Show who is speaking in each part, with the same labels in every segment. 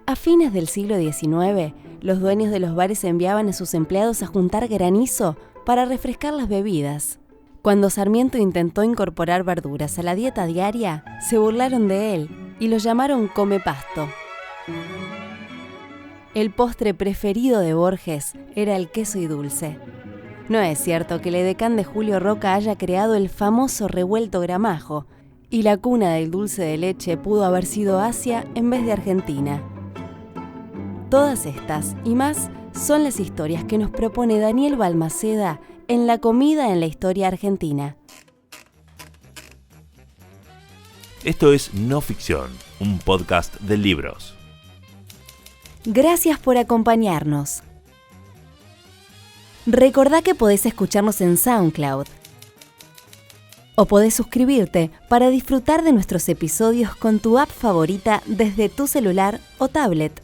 Speaker 1: A fines del siglo XIX, los dueños de los bares enviaban a sus empleados a juntar granizo para refrescar las bebidas. Cuando Sarmiento intentó incorporar verduras a la dieta diaria, se burlaron de él y lo llamaron comepasto. El postre preferido de Borges era el queso y dulce. No es cierto que el edecán de Julio Roca haya creado el famoso revuelto Gramajo, y la cuna del dulce de leche pudo haber sido Asia en vez de Argentina. Todas estas y más son las historias que nos propone Daniel Balmaceda en La comida en la historia argentina.
Speaker 2: Esto es No Ficción, un podcast de libros.
Speaker 1: Gracias por acompañarnos. Recordá que podés escucharnos en SoundCloud o podés suscribirte para disfrutar de nuestros episodios con tu app favorita desde tu celular o tablet.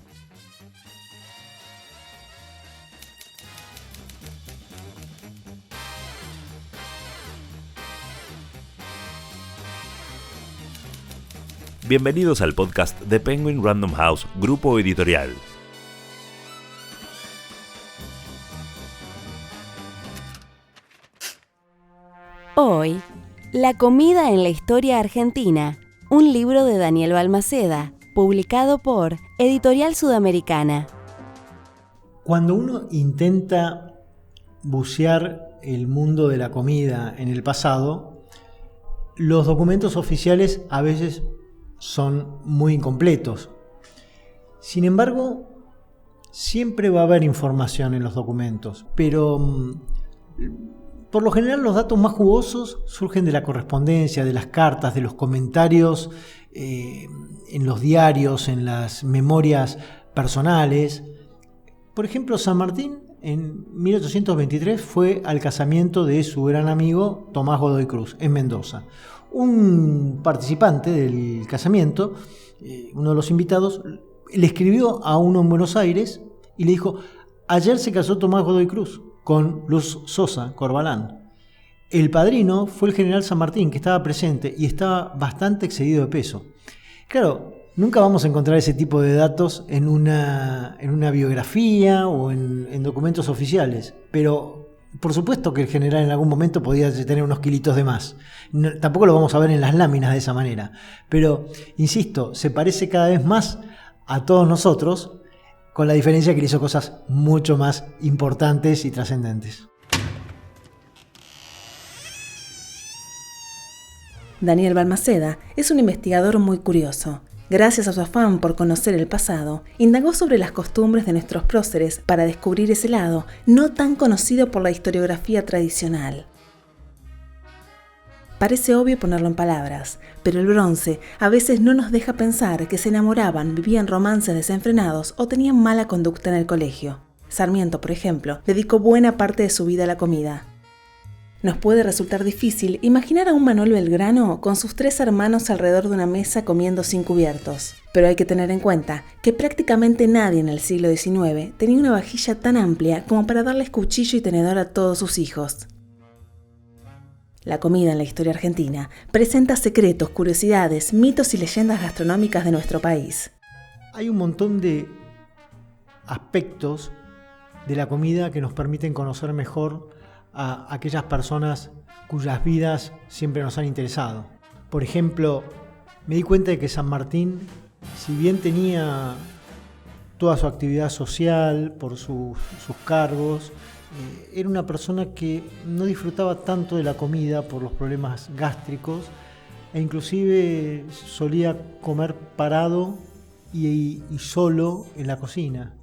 Speaker 2: Bienvenidos al podcast de Penguin Random House, grupo editorial.
Speaker 1: Hoy, La comida en la historia argentina, un libro de Daniel Balmaceda, publicado por Editorial Sudamericana.
Speaker 3: Cuando uno intenta bucear el mundo de la comida en el pasado, los documentos oficiales a veces son muy incompletos. Sin embargo, siempre va a haber información en los documentos, pero por lo general los datos más jugosos surgen de la correspondencia, de las cartas, de los comentarios en los diarios, en las memorias personales. Por ejemplo, San Martín en 1823 fue al casamiento de su gran amigo Tomás Godoy Cruz en Mendoza. Un participante del casamiento, uno de los invitados, le escribió a uno en Buenos Aires y le dijo: ayer se casó Tomás Godoy Cruz con Luz Sosa Corbalán. El padrino fue el general San Martín, que estaba presente y estaba bastante excedido de peso. Claro, nunca vamos a encontrar ese tipo de datos en una biografía o en documentos oficiales, pero por supuesto que el general en algún momento podía tener unos kilitos de más. No, tampoco lo vamos a ver en las láminas de esa manera, pero insisto, se parece cada vez más a todos nosotros, con la diferencia que le hizo cosas mucho más importantes y trascendentes.
Speaker 4: Daniel Balmaceda es un investigador muy curioso. Gracias a su afán por conocer el pasado, indagó sobre las costumbres de nuestros próceres para descubrir ese lado no tan conocido por la historiografía tradicional. Parece obvio ponerlo en palabras, pero el bronce a veces no nos deja pensar que se enamoraban, vivían romances desenfrenados o tenían mala conducta en el colegio. Sarmiento, por ejemplo, dedicó buena parte de su vida a la comida. Nos puede resultar difícil imaginar a un Manuel Belgrano con sus 3 hermanos alrededor de una mesa comiendo sin cubiertos, pero hay que tener en cuenta que prácticamente nadie en el siglo XIX tenía una vajilla tan amplia como para darles cuchillo y tenedor a todos sus hijos. La comida en la historia argentina presenta secretos, curiosidades, mitos y leyendas gastronómicas de nuestro país.
Speaker 3: Hay un montón de aspectos de la comida que nos permiten conocer mejor a aquellas personas cuyas vidas siempre nos han interesado. Por ejemplo, me di cuenta de que San Martín, si bien tenía toda su actividad social por sus cargos, era una persona que no disfrutaba tanto de la comida por los problemas gástricos e inclusive solía comer parado y solo en la cocina.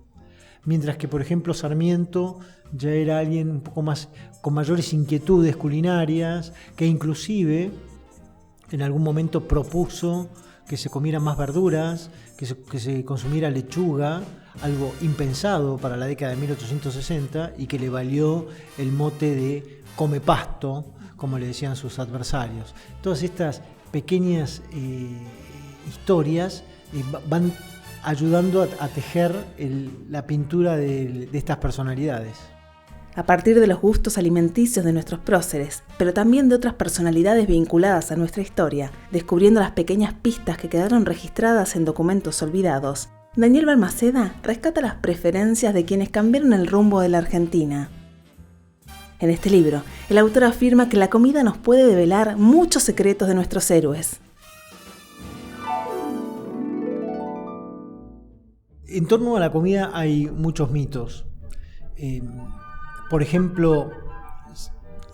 Speaker 3: Mientras que, por ejemplo, Sarmiento ya era alguien un poco más con mayores inquietudes culinarias, que inclusive en algún momento propuso que se comieran más verduras, que se consumiera lechuga, algo impensado para la década de 1860 y que le valió el mote de comepasto, como le decían sus adversarios. Todas estas pequeñas historias van ayudando a tejer la pintura de estas personalidades.
Speaker 4: A partir de los gustos alimenticios de nuestros próceres, pero también de otras personalidades vinculadas a nuestra historia, descubriendo las pequeñas pistas que quedaron registradas en documentos olvidados, Daniel Balmaceda rescata las preferencias de quienes cambiaron el rumbo de la Argentina. En este libro, el autor afirma que la comida nos puede develar muchos secretos de nuestros héroes.
Speaker 3: En torno a la comida hay muchos mitos. Por ejemplo,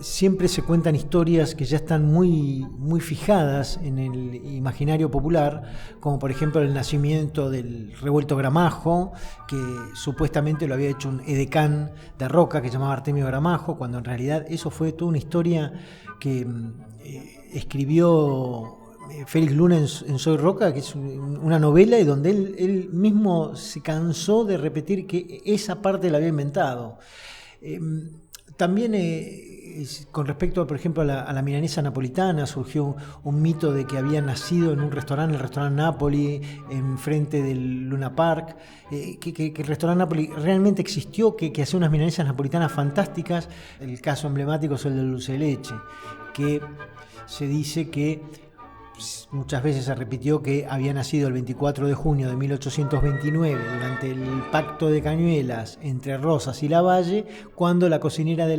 Speaker 3: siempre se cuentan historias que ya están muy fijadas en el imaginario popular, como por ejemplo el nacimiento del revuelto Gramajo, que supuestamente lo había hecho un edecán de Roca que se llamaba Artemio Gramajo, cuando en realidad eso fue toda una historia que escribió Félix Luna en Soy Roca, que es una novela y donde él mismo se cansó de repetir que esa parte la había inventado. También con respecto, por ejemplo, a la milanesa napolitana, surgió un mito de que había nacido en un restaurante, el restaurante Napoli, enfrente del Luna Park, que el restaurante Napoli realmente existió, que hacía unas milanesas napolitanas fantásticas. El caso emblemático es el del dulce de leche, que se dice que muchas veces se repitió que había nacido el 24 de junio de 1829 durante el pacto de Cañuelas entre Rosas y Lavalle, cuando la cocinera de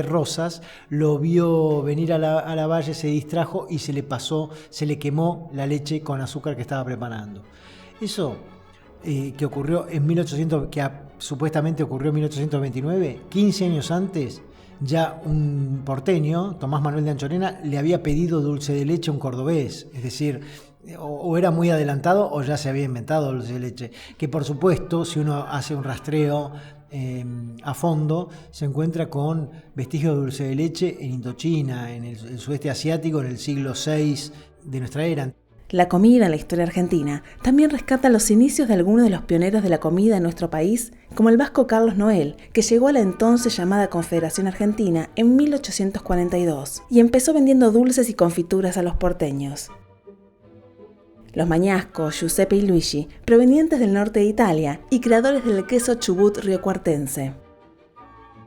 Speaker 3: Rosas lo vio venir a Lavalle, se distrajo y se le quemó la leche con azúcar que estaba preparando. Eso que ocurrió supuestamente ocurrió en 1829, 15 años antes. Ya un porteño, Tomás Manuel de Anchorena, le había pedido dulce de leche a un cordobés, es decir, o era muy adelantado o ya se había inventado dulce de leche, que por supuesto, si uno hace un rastreo a fondo, se encuentra con vestigios de dulce de leche en Indochina, en el sudeste asiático, en el siglo VI de nuestra era.
Speaker 4: La comida en la historia argentina también rescata los inicios de algunos de los pioneros de la comida en nuestro país, como el vasco Carlos Noel, que llegó a la entonces llamada Confederación Argentina en 1842 y empezó vendiendo dulces y confituras a los porteños. Los mañascos Giuseppe y Luigi, provenientes del norte de Italia y creadores del queso Chubut riocuartense.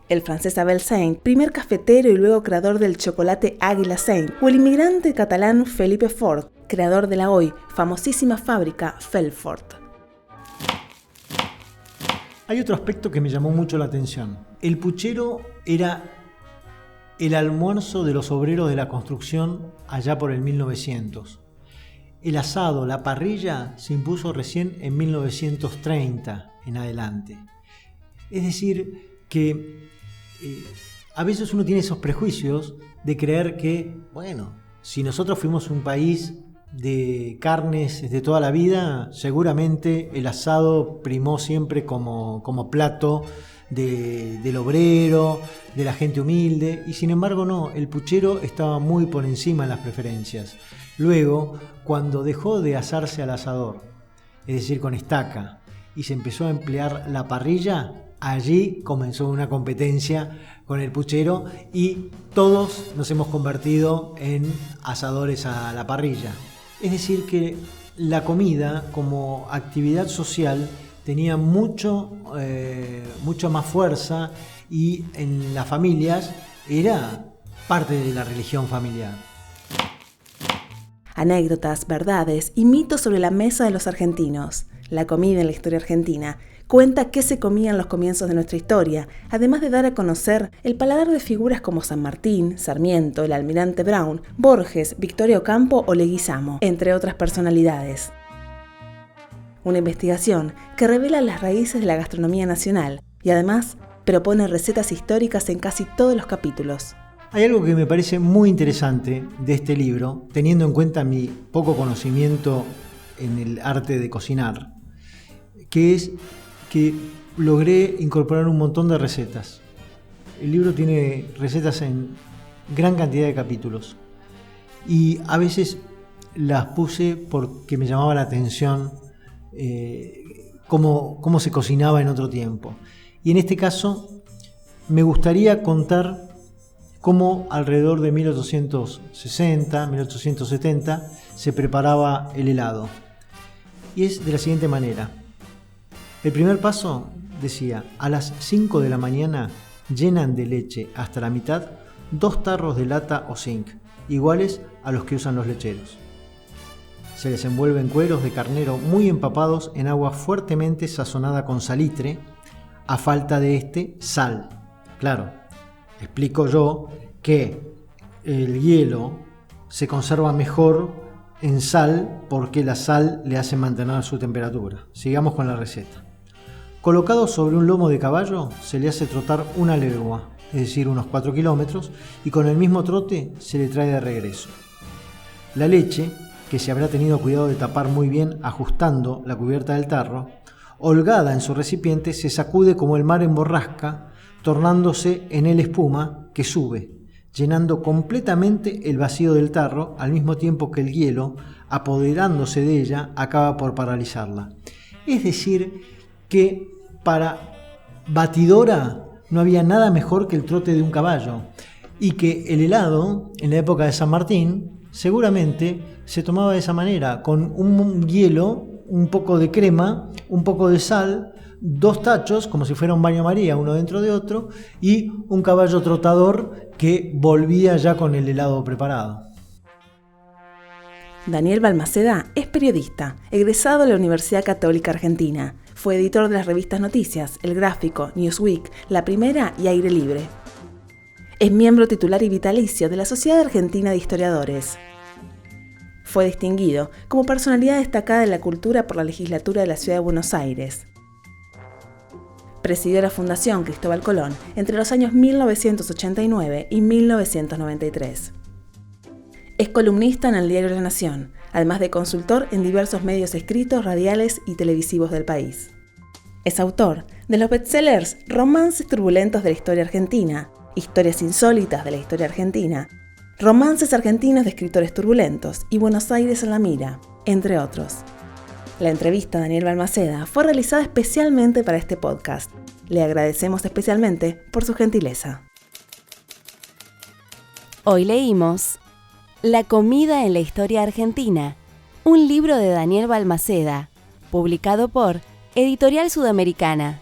Speaker 4: El francés Abel Saint, primer cafetero y luego creador del chocolate Águila Saint, o el inmigrante catalán Felipe Fort, creador de la hoy famosísima fábrica Felfort.
Speaker 3: Hay otro aspecto que me llamó mucho la atención. El puchero era el almuerzo de los obreros de la construcción allá por el 1900. El asado, la parrilla, se impuso recién en 1930 en adelante. Es decir, que a veces uno tiene esos prejuicios de creer que, bueno, si nosotros fuimos un país de carnes de toda la vida, seguramente el asado primó siempre como plato del obrero, de la gente humilde, y sin embargo no, el puchero estaba muy por encima en las preferencias. Luego, cuando dejó de asarse al asador, es decir, con estaca, y se empezó a emplear la parrilla, allí comenzó una competencia con el puchero y todos nos hemos convertido en asadores a la parrilla. Es decir, que la comida como actividad social tenía mucha más fuerza y en las familias era parte de la religión familiar.
Speaker 4: Anécdotas, verdades y mitos sobre la mesa de los argentinos. La comida en la historia argentina cuenta qué se comía en los comienzos de nuestra historia, además de dar a conocer el paladar de figuras como San Martín, Sarmiento, el almirante Brown, Borges, Victoria Ocampo o Leguizamo, entre otras personalidades. Una investigación que revela las raíces de la gastronomía nacional y además propone recetas históricas en casi todos los capítulos.
Speaker 3: Hay algo que me parece muy interesante de este libro, teniendo en cuenta mi poco conocimiento en el arte de cocinar, que es que logré incorporar un montón de recetas. El libro tiene recetas en gran cantidad de capítulos y a veces las puse porque me llamaba la atención cómo se cocinaba en otro tiempo. Y en este caso me gustaría contar cómo alrededor de 1860, 1870 se preparaba el helado. Y es de la siguiente manera. El primer paso decía: a las 5 de la mañana llenan de leche hasta la mitad 2 tarros de lata o zinc, iguales a los que usan los lecheros. se les envuelve en cueros de carnero muy empapados en agua fuertemente sazonada con salitre, a falta de sal. Claro, explico yo que el hielo se conserva mejor en sal porque la sal le hace mantener su temperatura. Sigamos con la receta. Colocado sobre un lomo de caballo se le hace trotar una legua, es decir, unos 4 kilómetros, y con el mismo trote se le trae de regreso. La leche, que se habrá tenido cuidado de tapar muy bien ajustando la cubierta del tarro, holgada en su recipiente, se sacude como el mar en borrasca, tornándose en él espuma que sube, llenando completamente el vacío del tarro, al mismo tiempo que el hielo, apoderándose de ella, acaba por paralizarla. Es decir, que para batidora no había nada mejor que el trote de un caballo, y que el helado, en la época de San Martín, seguramente se tomaba de esa manera, con un hielo, un poco de crema, un poco de sal, 2 tachos, como si fuera un baño María, uno dentro de otro, y un caballo trotador que volvía ya con el helado preparado.
Speaker 4: Daniel Balmaceda es periodista, egresado de la Universidad Católica Argentina. Fue editor de las revistas Noticias, El Gráfico, Newsweek, La Primera y Aire Libre. Es miembro titular y vitalicio de la Sociedad Argentina de Historiadores. Fue distinguido como personalidad destacada de la cultura por la legislatura de la Ciudad de Buenos Aires. Presidió la Fundación Cristóbal Colón entre los años 1989 y 1993. Es columnista en el diario La Nación, además de consultor en diversos medios escritos, radiales y televisivos del país. Es autor de los bestsellers Romances turbulentos de la historia argentina, Historias insólitas de la historia argentina, Romances argentinos de escritores turbulentos y Buenos Aires en la mira, entre otros. La entrevista a Daniel Balmaceda fue realizada especialmente para este podcast. Le agradecemos especialmente por su gentileza.
Speaker 1: Hoy leímos La comida en la historia argentina, un libro de Daniel Balmaceda, publicado por Editorial Sudamericana.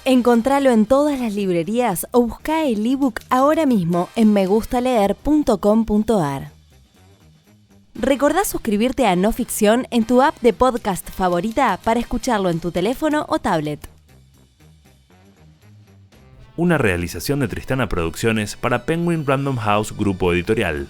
Speaker 1: Encontralo en todas las librerías o busca el ebook ahora mismo en megustaleer.com.ar. Recordá suscribirte a No Ficción en tu app de podcast favorita para escucharlo en tu teléfono o tablet.
Speaker 2: Una realización de Tristana Producciones para Penguin Random House Grupo Editorial.